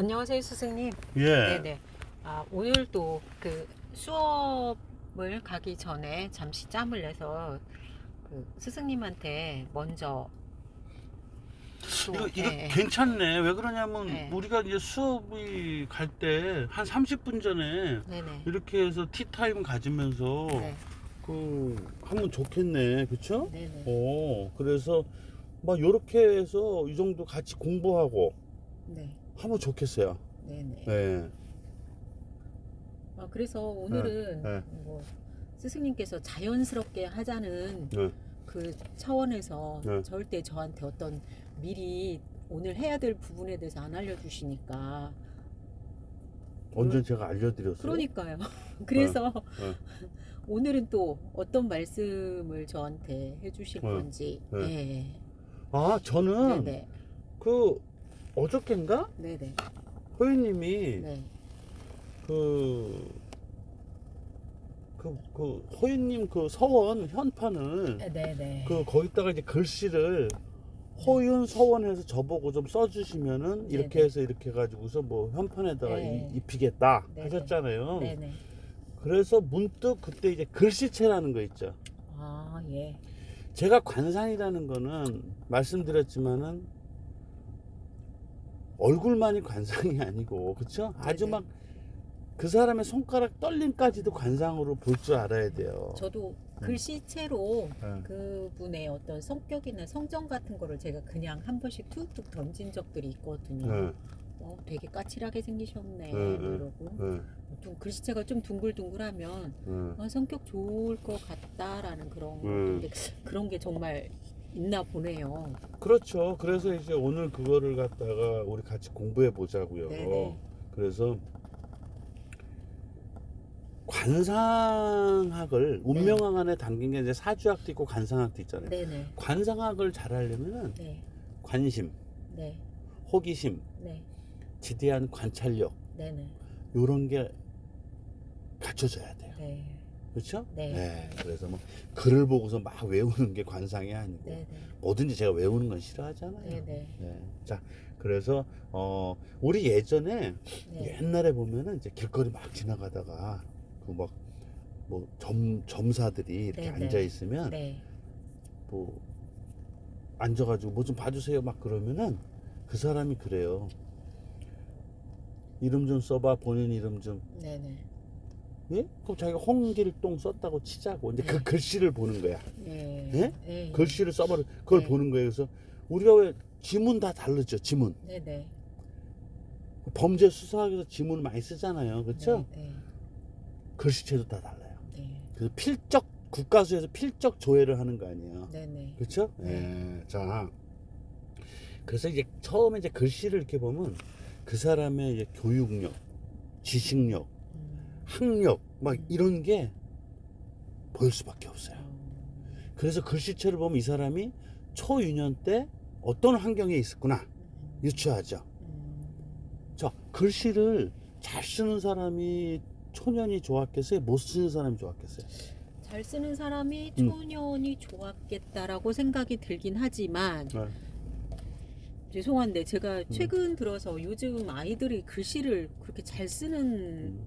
안녕하세요, 스승님. 예. 네네. 오늘도 그 수업을 가기 전에 잠시 짬을 내서 그 스승님한테 먼저 또, 이거 예, 괜찮네. 왜 그러냐면 예. 우리가 이제 수업이 갈 때 한 30분 전에 네네. 이렇게 해서 티타임 가지면서 네. 하면 좋겠네. 그쵸? 네네. 그래서 막 요렇게 해서 이 정도 같이 공부하고 네. 하면 좋겠어요. 네네. 예. 그래서 오늘은 예. 뭐 스승님께서 자연스럽게 하자는 예. 그 차원에서 네. 절대 저한테 어떤 미리 오늘 해야 될 부분에 대해서 안 알려주시니까. 언제 제가 알려드렸어요? 그러니까요. 그래서 예. 오늘은 또 어떤 말씀을 저한테 해주실 건지. 예. 저는 네네. 어저께인가? 네네. 호유님이 네. 호유님 서원 현판을 네네. 거기다가 이제 글씨를 호윤 서원해서 저보고 좀 써주시면은 이렇게 네네. 해서 이렇게 해가지고서 뭐 현판에다가 네. 입히겠다 네네. 하셨잖아요. 네네. 그래서 문득 그때 이제 글씨체라는 거 있죠. 예. 제가 관상이라는 거는 말씀드렸지만은 얼굴만이 관상이 아니고, 그쵸? 아주 네네. 막 그 사람의 손가락 떨림까지도 관상으로 볼 줄 알아야 돼요. 저도 글씨체로 네. 그분의 어떤 성격이나 성정 같은 거를 제가 그냥 한 번씩 툭툭 던진 적들이 있거든요. 네. 되게 까칠하게 생기셨네. 네. 이러고. 네. 글씨체가 좀 둥글둥글하면 성격 좋을 것 같다라는 그런 것인데 그런 게 정말 있나 보네요. 그렇죠. 그래서 이제 오늘 그거를 갖다가 우리 같이 공부해 보자고요. 네네. 그래서 관상학을 운명학 안에 담긴 게 이제 사주학도 있고 관상학도 있잖아요. 네네. 관상학을 잘 하려면은 네. 관심, 네. 호기심, 네. 지대한 관찰력 네네. 요런 게 갖춰져야 돼요. 네. 그렇죠? 네. 그래서 뭐 글을 보고서 막 외우는 게 관상이 아니고 네네. 뭐든지 제가 외우는 건 싫어하잖아요. 네네. 자, 그래서 우리 예전에 네. 옛날에 보면은 이제 길거리 막 지나가다가 뭐 점사들이 이렇게 네네. 앉아 있으면 네. 뭐 앉아가지고 뭐 좀 봐주세요 막 그러면은 그 사람이 그래요. 이름 좀 써봐, 본인 이름 좀. 네네. 예? 그럼 자기가 홍길동 썼다고 치자고 이제 네. 그 글씨를 보는 거야. 네. 예? 네. 글씨를 써버려 그걸 네. 보는 거예요. 그래서 우리가 왜 지문 다 다르죠, 지문. 네네. 범죄 수사하기 위해서 지문을 많이 쓰잖아요, 그렇죠? 네. 글씨체도 다 달라요. 네. 그래서 국가수에서 필적 조회를 하는 거 아니에요. 네네. 그렇죠? 네. 자, 그래서 이제 처음에 이제 글씨를 이렇게 보면 그 사람의 이제 교육력, 지식력, 학력 막 이런 게 보일 수밖에 없어요. 그래서 글씨체를 보면 이 사람이 초유년 때 어떤 환경에 있었구나 유추하죠. 자, 글씨를 잘 쓰는 사람이 초년이 좋았겠어요? 못 쓰는 사람이 좋았겠어요? 잘 쓰는 사람이 초년이 좋았겠다라고 생각이 들긴 하지만 죄송한데 제가 최근 들어서 요즘 아이들이 글씨를 그렇게 잘 쓰는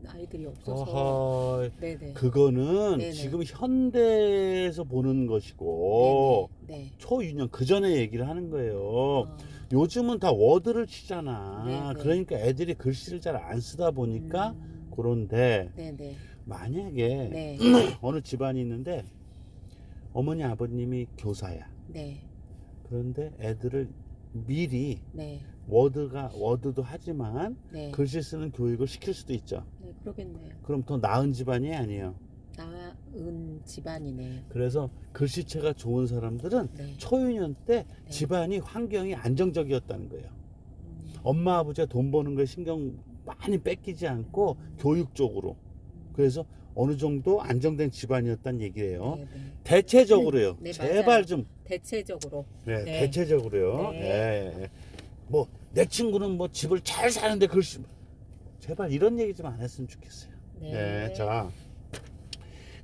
아이들이 없어서. 어허, 네네. 그거는 네네. 지금 현대에서 보는 것이고 네네. 초유년 그 전에 얘기를 하는 거예요. 요즘은 다 워드를 치잖아. 네네. 그러니까 애들이 글씨를 잘 안 쓰다 보니까 그런데 네네. 만약에 네. 어느 집안이 있는데 어머니 아버님이 교사야. 네. 그런데 애들을 미리 네. 워드도 하지만 네. 글씨 쓰는 교육을 시킬 수도 있죠. 네, 그러겠네요. 그럼 더 나은 집안이 아니에요. 나은 집안이네요. 그래서 글씨체가 좋은 사람들은 네. 초유년 때 네. 집안이 환경이 안정적이었다는 거예요. 엄마 아버지가 돈 버는 거에 신경 많이 뺏기지 않고 교육적으로. 그래서 어느 정도 안정된 집안이었다는 얘기예요. 네, 네. 대체적으로요. 네, 제발 맞아요. 좀. 대체적으로. 네, 네. 대체적으로요. 네. 뭐 내 친구는 뭐 집을 잘 사는데 글씨 제발 이런 얘기 좀 안 했으면 좋겠어요. 네. 자,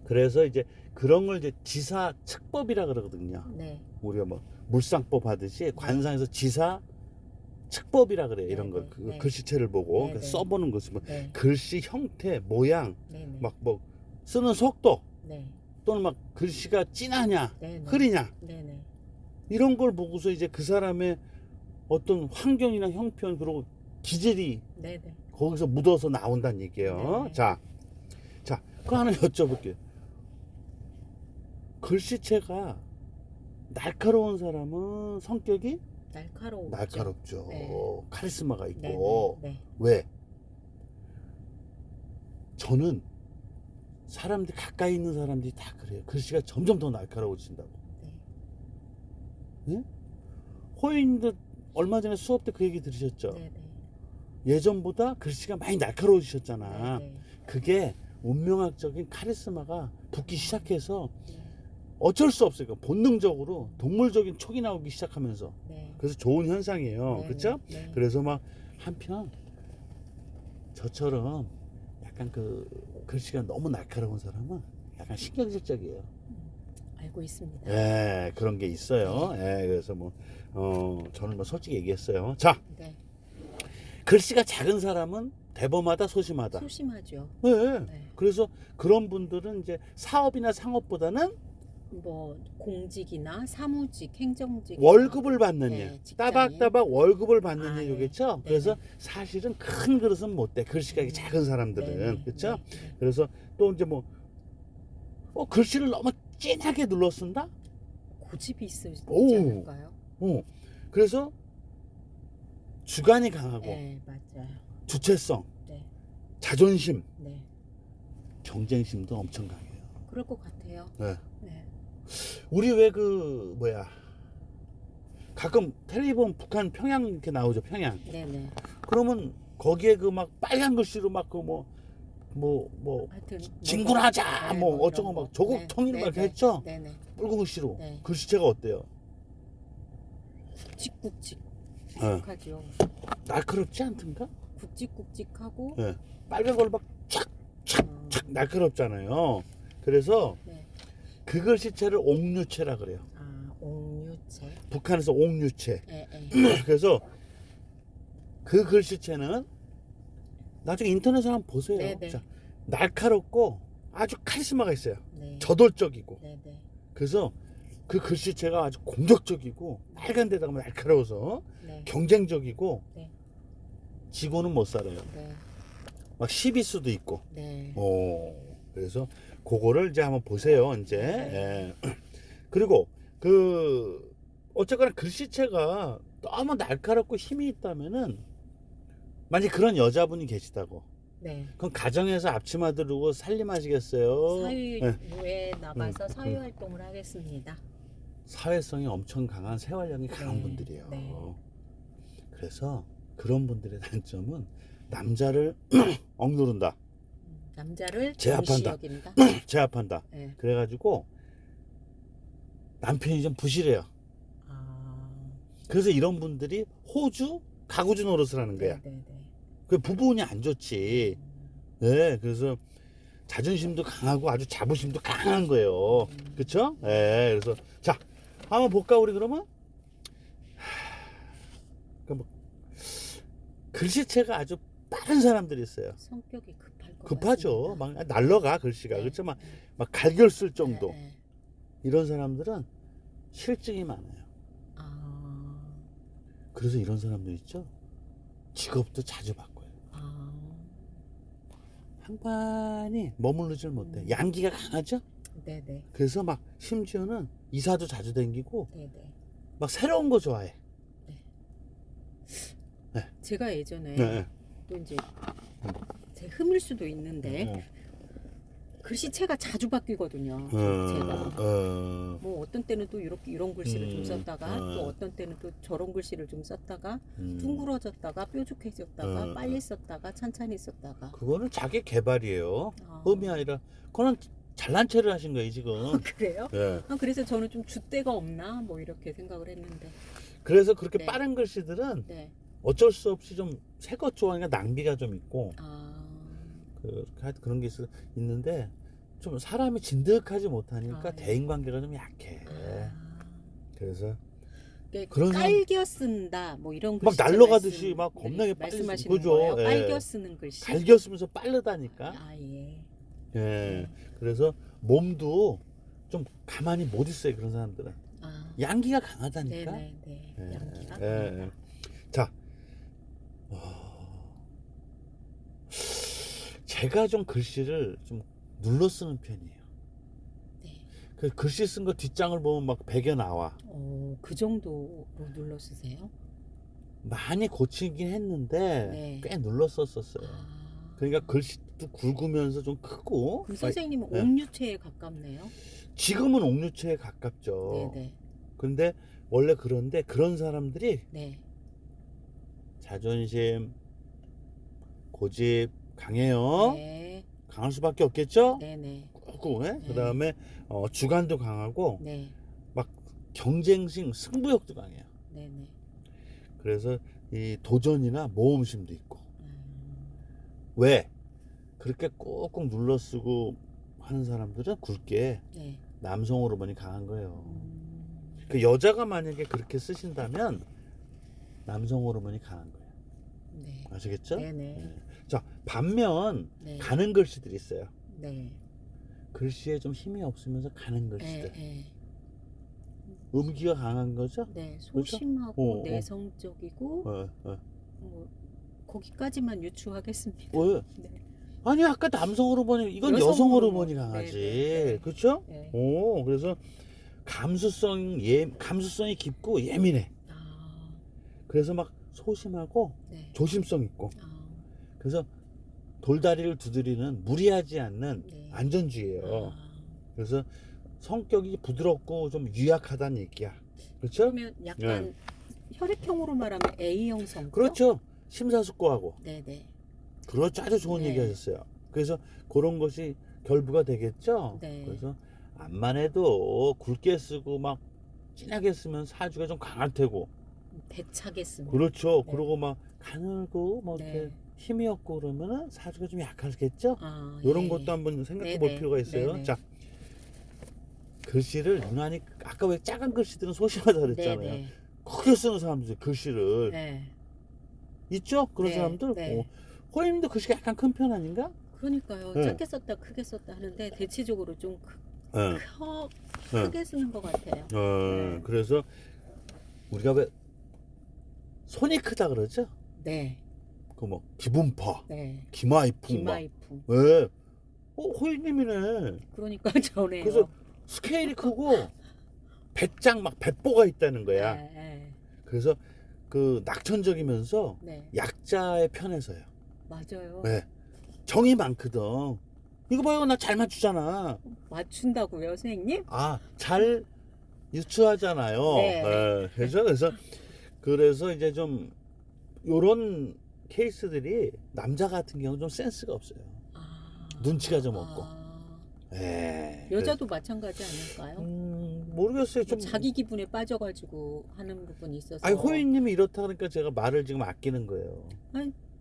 그래서 이제 그런 걸 이제 지사 측법이라 그러거든요. 네. 우리가 뭐 물상법 하듯이 관상에서 지사 측법이라 그래요. 이런 네, 걸 네, 그 네. 글씨체를 보고 네, 네. 써보는 것이 뭐 네. 글씨 형태, 모양, 네네. 막 뭐 쓰는 속도 네. 또는 막 글씨가 진하냐, 네네. 흐리냐 네네. 이런 걸 보고서 이제 그 사람의 어떤 환경이나 형편 그리고 기질이 네네. 거기서 묻어서 나온다는 얘기예요. 네. 자, 그거 하나 여쭤볼게요. 글씨체가 날카로운 사람은 성격이 날카로워. 날카롭죠. 네. 카리스마가 네. 있고. 네. 왜? 저는 사람들이 가까이 있는 사람들이 다 그래요. 글씨가 점점 더 날카로워진다고. 네. 예? 호인도 얼마 전에 수업 때 그 얘기 들으셨죠? 네네. 예전보다 글씨가 많이 날카로워지셨잖아. 네네. 그게 운명학적인 카리스마가 붙기 시작해서 네. 어쩔 수 없어요. 그러니까 본능적으로 동물적인 촉이 나오기 시작하면서. 네. 그래서 좋은 현상이에요. 네. 그렇죠? 네. 그래서 막 한편 저처럼 약간 그 글씨가 너무 날카로운 사람은 약간 신경질적이에요. 알고 있습니다. 예, 그런 게 있어요. 예, 그래서 뭐 저는 뭐 솔직히 얘기했어요. 자, 네. 글씨가 작은 사람은 대범하다, 소심하다. 소심하죠. 네. 네. 그래서 그런 분들은 이제 사업이나 상업보다는 뭐 공직이나 사무직, 행정직, 월급을 받는 네, 일, 직장인. 따박따박 월급을 받는 아, 일이겠죠. 네. 그래서 네네. 사실은 큰 그릇은 못 돼. 글씨가 이렇게 작은 사람들은. 네네. 그렇죠? 네. 네. 그래서 또 이제 뭐 글씨를 너무 진하게 눌러 쓴다? 고집이 있으지 오. 않을까요? 그래서 주관이 강하고 네, 맞아요. 주체성, 네. 자존심, 네. 경쟁심도 엄청 강해요. 그럴 것 같아요. 네. 네. 우리 왜 그 뭐야 가끔 텔레비 보면 북한 평양 이렇게 나오죠. 평양. 네네. 그러면 거기에 그 막 빨간 글씨로 막 그 뭐 하여튼 진군하자 네, 뭐 뭐 어쩌고 이런 막 거. 조국 네, 통일 막 네, 이렇게 네. 했죠. 네네. 붉은 글씨로. 네. 글씨체가 어때요? 굵직굵직하죠. 날카롭지 않던가? 굵직굵직하고. 네. 빨간 걸로 막 착착착 날카롭잖아요. 그래서 네. 그 글씨체를 옥류체라 그래요. 아, 옥류체. 북한에서 옥류체. 예, 예. 그래서 그 글씨체는 나중에 인터넷에 한번 보세요. 네네. 자, 날카롭고 아주 카리스마가 있어요. 네. 저돌적이고. 네네. 그래서 그 글씨체가 아주 공격적이고 빨간 데다가 날카로워서 네. 경쟁적이고 네. 지고는 못 살아요. 네. 막 시비수도 있고. 네. 그래서 그거를 이제 한번 보세요. 이제. 네. 예. 그리고 그 어쨌거나 글씨체가 너무 날카롭고 힘이 있다면은 만약 그런 여자분이 계시다고. 네. 그럼 가정에서 앞치마 두르고 살림하시겠어요? 사회에 나가서 사회 활동을 하겠습니다. 사회성이 엄청 강한 세활력이 강한 네, 분들이에요. 네. 그래서 그런 분들의 단점은 남자를 억누른다, 남자를 제압한다. 여긴다. 제압한다. 네. 그래가지고 남편이 좀 부실해요. 아, 그래서 이런 분들이 호주 가구주 노릇을 하는 거야. 네네네. 그 부부운이 안 좋지. 네, 그래서 자존심도 강하고 아주 자부심도 강한 거예요. 그렇죠? 네, 그래서 자 한번 볼까 우리 그러면? 그러니까 뭐 글씨체가 아주 빠른 사람들이 있어요. 성격이 급할 것 급하죠. 같습니다. 막 날라가 글씨가. 네. 그렇죠? 막 갈결 쓸 정도. 네, 네. 이런 사람들은 실증이 많아요. 아, 그래서 이런 사람들 있죠. 직업도 자주 바꿔요. 아, 한반이 머무르질 못해. 양기가 강하죠. 네네. 그래서 막 심지어는 이사도 자주 다니고 네네. 막 새로운 거 좋아해. 제가 예전에 네. 또 이제 제 흠일 수도 있는데 글씨체가 자주 바뀌거든요. 제가 뭐 어떤 때는 또 이렇게 이런 글씨를 좀 썼다가 또 어떤 때는 또 저런 글씨를 좀 썼다가 둥그러졌다가 뾰족해졌다가 빨리 썼다가 찬찬히 썼다가. 그거는 자기 개발이에요. 아. 흠이 아니라 그거는 잘난 체를 하신 거예요 지금. 그래요? 예. 그래서 저는 좀 줏대가 없나 뭐 이렇게 생각을 했는데. 그래서 그렇게 네. 빠른 글씨들은 네. 어쩔 수 없이 좀 새 것 좋아하니까 낭비가 좀 있고 아, 그런 게 있는데 좀 사람이 진득하지 못하니까 아, 네. 대인관계가 좀 약해. 아. 그래서 이렇게 그런 깔겨 쓴다 뭐 이런 막 글씨 날아가듯이 막 겁나게 빨리 말씀하시는 그죠? 거예요? 예. 깔겨 쓰는 글씨. 갈겨 쓰면서 빠르다니까. 아 예. 예. 그래서 몸도 좀 가만히 못 있어요 그런 사람들은. 아. 양기가 강하다니까. 네네네. 예. 양기가. 예. 자, 제가 좀 글씨를 좀 눌러 쓰는 편이에요. 네. 그 글씨 쓴 거 뒷장을 보면 막 베개 나와. 그 정도로 눌러 쓰세요? 많이 고치긴 했는데 네. 꽤 눌러 썼었어요. 아. 그러니까 글씨도 굵으면서 좀 크고. 그럼 선생님은 네. 옥류체에 가깝네요. 지금은 옥류체에 가깝죠. 네네. 근데 원래 그런데 그런 사람들이 네. 자존심, 고집 강해요. 네. 강할 수밖에 없겠죠. 네네. 꾹꾹. 네? 네. 그다음에 주관도 강하고 네. 막 경쟁심, 승부욕도 강해요. 네네. 그래서 이 도전이나 모험심도 있고. 음. 왜? 그렇게 꾹꾹 눌러 쓰고 하는 사람들은 굵게 네. 남성 호르몬이 강한 거예요. 그 여자가 만약에 그렇게 쓰신다면 남성 호르몬이 강한 거예요. 네. 아시겠죠? 네네. 네. 자, 반면 네. 가는 글씨들이 있어요. 네. 글씨에 좀 힘이 없으면서 가는 글씨들. 네. 음기가 강한 거죠? 네. 그렇죠? 소심하고 내성적이고 어. 뭐 거기까지만 유추하겠습니다. 왜? 네. 아니 아까 남성 호르몬이 이건 여성 여성 호르몬. 호르몬이 강하지. 네. 그렇죠? 네. 오, 그래서 감수성이 깊고 예민해. 아. 그래서 막 소심하고 네. 조심성 있고. 아. 그래서 돌다리를 두드리는 무리하지 않는 네. 안전주의예요. 아. 그래서 성격이 부드럽고 좀 유약하다는 얘기야. 그렇죠? 그러면 약간 혈액형으로 말하면 A형 성격? 그렇죠. 심사숙고하고. 네네. 그렇죠. 아주 좋은 네. 얘기 하셨어요. 그래서 그런 것이 결부가 되겠죠. 네. 그래서 암만 해도 굵게 쓰고 막 진하게 쓰면 사주가 좀 강할 테고. 대차게 씁니다. 그렇죠. 네. 그리고 막 가늘고 뭐 네. 이렇게 힘이 없고 그러면은 사주가 좀 약하겠죠. 아, 이런 예. 것도 한번 생각해 네네. 볼 필요가 있어요. 네네. 자, 글씨를 유난히 아까 왜 작은 글씨들은 소심하다 그랬잖아요. 네네. 크게 쓰는 사람들 글씨를 네. 있죠? 그런 네, 사람들. 네. 호임도 글씨가 약간 큰 편 아닌가? 그러니까요. 네. 작게 썼다 크게 썼다 하는데 대체적으로 좀 네. 크게 쓰는 것 같아요. 네. 그래서 우리가 왜 손이 크다 그러죠? 네. 그 뭐 기분파, 네. 기마이풍 막. 기마이풍. 왜? 호이님이네. 그러니까 저네요. 그래서 스케일이 크고 배짱 막 배뽀가 있다는 거야. 네. 그래서 그 낙천적이면서 네. 약자의 편에서요. 맞아요. 왜? 정이 많거든. 이거 봐요, 나 잘 맞추잖아. 맞춘다고요, 선생님? 아, 잘 유추하잖아요. 네. 그래서 이제 좀 요런 케이스들이 남자 같은 경우는 좀 센스가 없어요. 아. 눈치가 좀 없고. 아. 그래서, 여자도 마찬가지 아닐까요? 모르겠어요. 좀 자기 기분에 빠져가지고 하는 부분이 있어서. 아니 호인님이 이렇다 그러니까 제가 말을 지금 아끼는 거예요.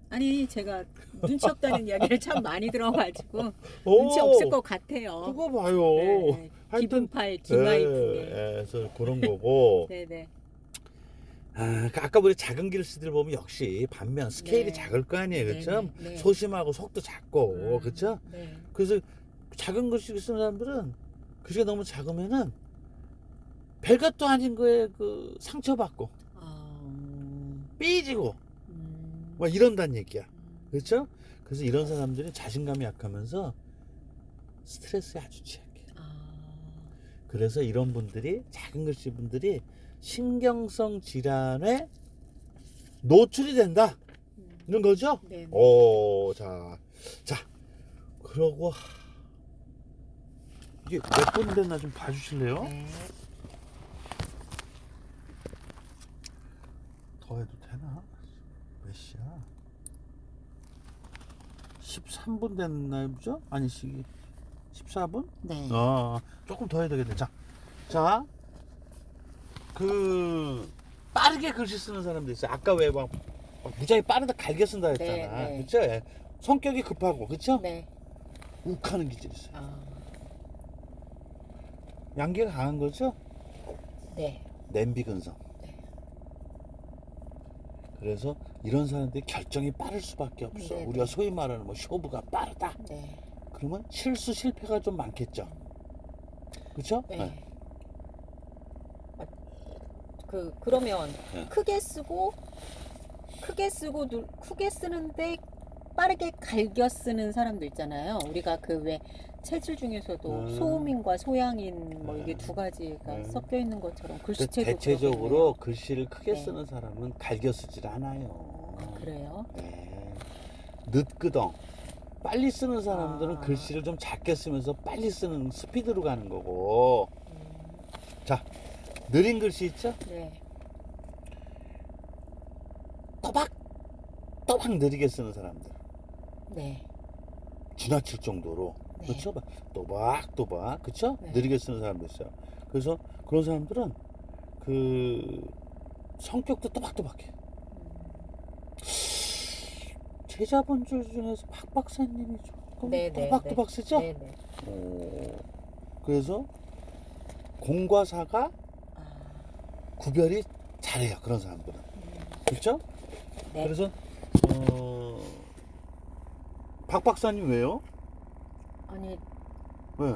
아니 제가 눈치 없다는 이야기를 참 많이 들어가지고 오, 눈치 없을 것 같아요. 그거 봐요. 네. 하여튼 기분파에 기마이풍에. 그래서 그런 거고. 네네. 아까 우리 작은 글씨들 보면 역시 반면 스케일이 네. 작을 거 아니에요, 그렇죠? 네, 네. 소심하고 속도 작고, 그렇죠? 네. 그래서 작은 글씨 쓰는 사람들은 글씨가 너무 작으면은 별것도 아닌 거에 그 상처받고 삐지고 막 이런다는 얘기야, 그렇죠? 그래서 이런 사람들이 자신감이 약하면서 스트레스에 아주 취약해. 그래서 이런 분들이 작은 글씨 분들이 신경성 질환에 노출이 된다 이런 거죠? 네. 오, 자, 그러고 이게 몇 분 됐나 좀 봐주실래요? 네. 더 해도 되나? 몇 시야? 13분 됐나요, 그죠? 아니, 14분? 네. 조금 더 해야 되겠네. 자, 빠르게 글씨 쓰는 사람도 있어요. 아까 왜 막 무지하게 빠르다 갈겨 쓴다 했잖아. 네. 그쵸? 성격이 급하고, 그쵸? 네. 욱하는 기질이 있어요. 아. 양기가 강한 거죠? 네. 냄비 근성. 네. 그래서 이런 사람들이 결정이 빠를 수밖에 없어. 네, 우리가 네. 소위 말하는 뭐 쇼부가 빠르다. 네. 그러면 실패가 좀 많겠죠. 그렇죠? 네. 그러면 네. 크게 쓰는데 빠르게 갈겨 쓰는 사람도 있잖아요. 우리가 그 왜 체질 중에서도 소음인과 소양인 뭐 이게 두 가지가 섞여 있는 것처럼 글씨체도 대체적으로 그러겠네요. 글씨를 크게 네. 쓰는 사람은 갈겨 쓰질 않아요. 아, 그래요? 네. 늦끄덩. 빨리 쓰는 사람들은 아. 글씨를 좀 작게 쓰면서 빨리 쓰는 스피드로 가는 거고. 자, 느린 글씨 있죠? 네. 또박 느리게 쓰는 사람들. 네. 지나칠 정도로. 네. 그렇죠? 또박 그렇죠? 네. 느리게 쓰는 사람도 있어요. 그래서 그런 사람들은 그 성격도 또박또박해. 제자분들 중에서 박 박사님이 조금 네, 네, 또박또박 쓰죠? 네, 네. 그래서 공과 사가 아. 구별이 잘해요. 그런 사람들은. 그렇죠? 네. 그래서 박 박사님 왜요? 아니 왜?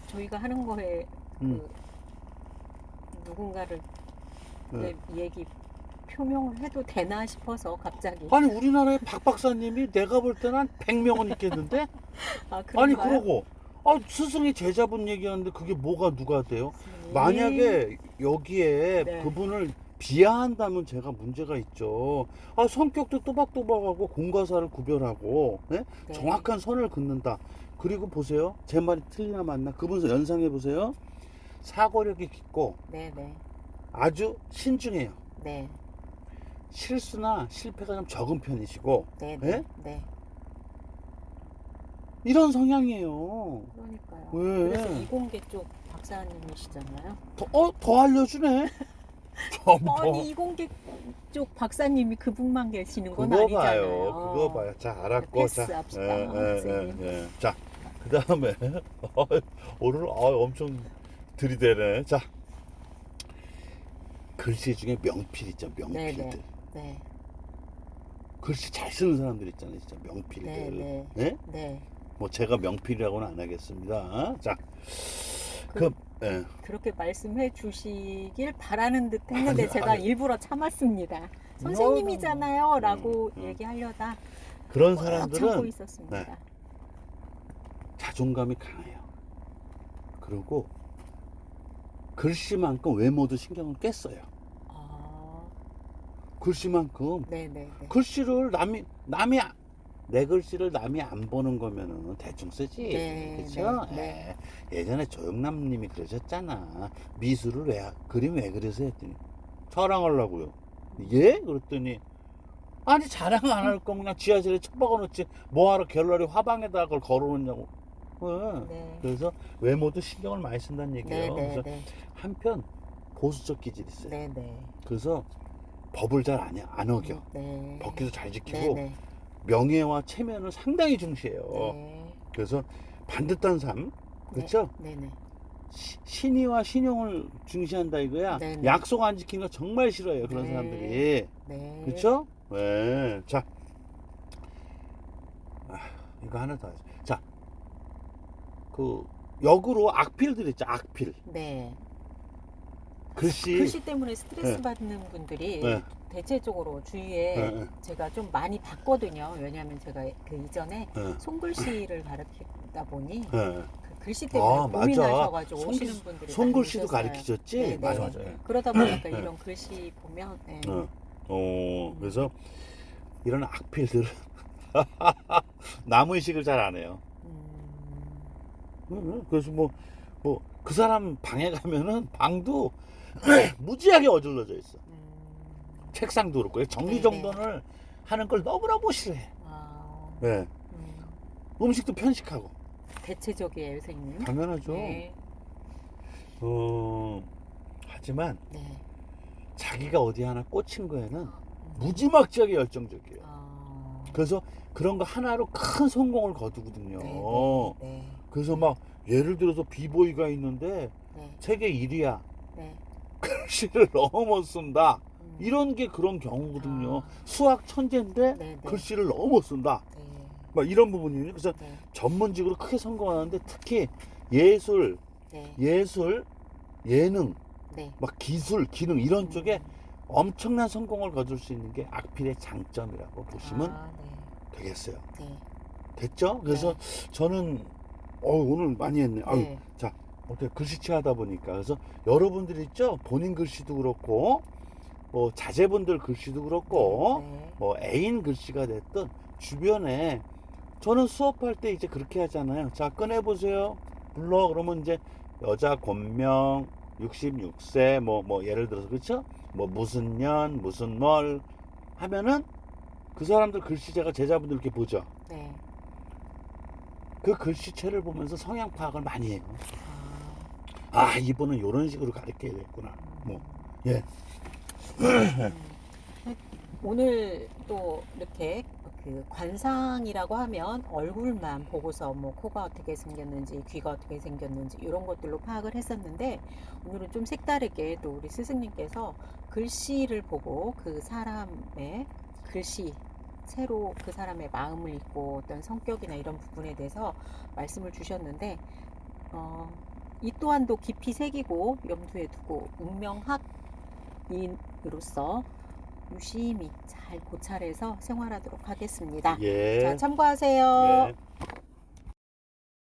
저희가 하는 거에 음. 누군가를 네. 얘기 표명을 해도 되나 싶어서 갑자기. 아니 우리나라에 박 박사님이 내가 볼 때는 한 100명은 있겠는데? 아, 아니 그런가요? 그러고 스승이 제자분 얘기하는데 그게 뭐가 누가 돼요? 스님. 만약에 여기에 네. 그분을 비하한다면 제가 문제가 있죠. 성격도 또박또박하고 공과사를 구별하고 네? 네. 정확한 선을 긋는다. 그리고 보세요. 제 말이 틀리나 맞나? 그분 연상해 보세요. 사고력이 깊고 네, 네, 아주 신중해요. 네, 실수나 실패가 좀 적은 편이시고 네, 네? 네, 네. 이런 성향이에요. 그러니까요. 왜? 그래서 이공계 쪽 박사님이시잖아요. 더 알려주네. 아니 이공계 쪽 박사님이 그분만 계시는 건 그거 아니잖아요. 봐요. 그거 봐요. 자, 알았고. 패스합시다, 선생님. 자, 그 다음에, 오늘 엄청 들이대네. 자, 글씨 중에 명필 있죠. 명필들. 네, 네, 글씨 잘 쓰는 사람들 있잖아요. 진짜 명필들. 네, 네, 네? 네. 뭐 제가 명필이라고는 안 하겠습니다. 자, 예. 그렇게 말씀해 주시길 바라는 듯 했는데 아니, 제가 아니. 일부러 참았습니다. 선생님이잖아요 라고 음. 얘기하려다 그런 꽉 참고 사람들은 있었습니다. 네. 자존감이 강해요. 그리고 글씨만큼 외모도 신경을 꽤 써요. 아, 글씨만큼 네네네. 글씨를 내 글씨를 남이 안 보는 거면은 대충 쓰지. 네, 그렇죠? 네, 예전에 조영남님이 그러셨잖아. 미술을 그림 왜 그리세요? 했더니 자랑하려고요. 예? 그랬더니 아니 자랑 안 할 거면 그냥 지하실에 처박아 놓지 뭐하러 갤러리 화방에다가 그걸 걸어놓냐고. 네. 그래서 외모도 신경을 많이 쓴다는 얘기예요. 그래서 네네네. 한편 보수적 기질이 있어요. 네네. 그래서 법을 잘 안 어겨. 네. 법규도 잘 지키고 네네. 명예와 체면을 상당히 중시해요. 네. 그래서 반듯한 삶, 그렇죠? 네네. 신의와 신용을 중시한다 이거야. 네네. 약속 안 지키는 거 정말 싫어해요. 그런 네. 사람들이. 네. 그렇죠? 네. 자, 이거 하나 더 하죠. 자, 역으로 악필들 있죠. 악필. 네. 글씨. 글씨 때문에 스트레스 네. 받는 분들이 네. 대체적으로 주위에 네. 제가 좀 많이 봤거든요. 왜냐하면 제가 그 이전에 네. 손글씨를 가르치다 보니 네. 그 글씨 때문에 맞아. 고민하셔가지고 오시는 분들이 손글씨도 많이 계셨어요. 가르치셨지? 네, 네. 맞아. 그러다 보니까 이런 글씨 보면 네. 그래서 이런 악필들은 남의식을 잘 안 해요. 그래서 그 사람 방에 가면은 방도 무지하게 어질러져 있어. 책상도 그렇고 정리정돈을 하는 걸 너무너무 싫어해. 네. 음식도 편식하고. 대체적이에요, 선생님. 당연하죠. 네. 하지만 네. 자기가 어디 하나 꽂힌 거에는 무지막지하게 열정적이에요. 그래서 그런 거 하나로 큰 성공을 거두거든요. 네. 그래서 막 예를 들어서 비보이가 있는데 네. 세계 1위야. 네. 글씨를 너무 못 쓴다. 이런 게 그런 경우거든요. 아. 수학 천재인데 네, 네. 글씨를 너무 못 쓴다. 네. 막 이런 부분이에요. 그래서 네. 전문직으로 크게 성공하는데 특히 예술, 네. 예능, 네. 막 기술, 기능 이런 쪽에 엄청난 성공을 거둘 수 있는 게 악필의 장점이라고 보시면 아, 네. 되겠어요. 네. 됐죠? 그래서 네. 저는 오늘 많이 했네. 네. 자, 어떻게 글씨체 하다 보니까 그래서 여러분들 있죠? 본인 글씨도 그렇고 뭐 자제분들 글씨도 그렇고 네. 뭐 애인 글씨가 됐든 주변에 저는 수업할 때 이제 그렇게 하잖아요. 자, 꺼내보세요. 불러. 그러면 이제 여자 권명 66세 뭐 예를 들어서 그렇죠? 뭐 무슨 년 무슨 월 하면은 그 사람들 글씨체가 제자분들 이렇게 보죠. 네. 그 글씨체를 보면서 성향 파악을 많이 해요. 아. 이분은 이런 식으로 가르쳐야겠구나. 뭐 예. 오늘 또 이렇게 그 관상이라고 하면 얼굴만 보고서 뭐 코가 어떻게 생겼는지 귀가 어떻게 생겼는지 이런 것들로 파악을 했었는데 오늘은 좀 색다르게 또 우리 스승님께서 글씨를 보고 그 사람의 글씨 채로 그 사람의 마음을 읽고 어떤 성격이나 이런 부분에 대해서 말씀을 주셨는데 이 또한도 깊이 새기고 염두에 두고 운명학인으로서 유심히 잘 고찰해서 생활하도록 하겠습니다. 예. 자, 참고하세요. 예.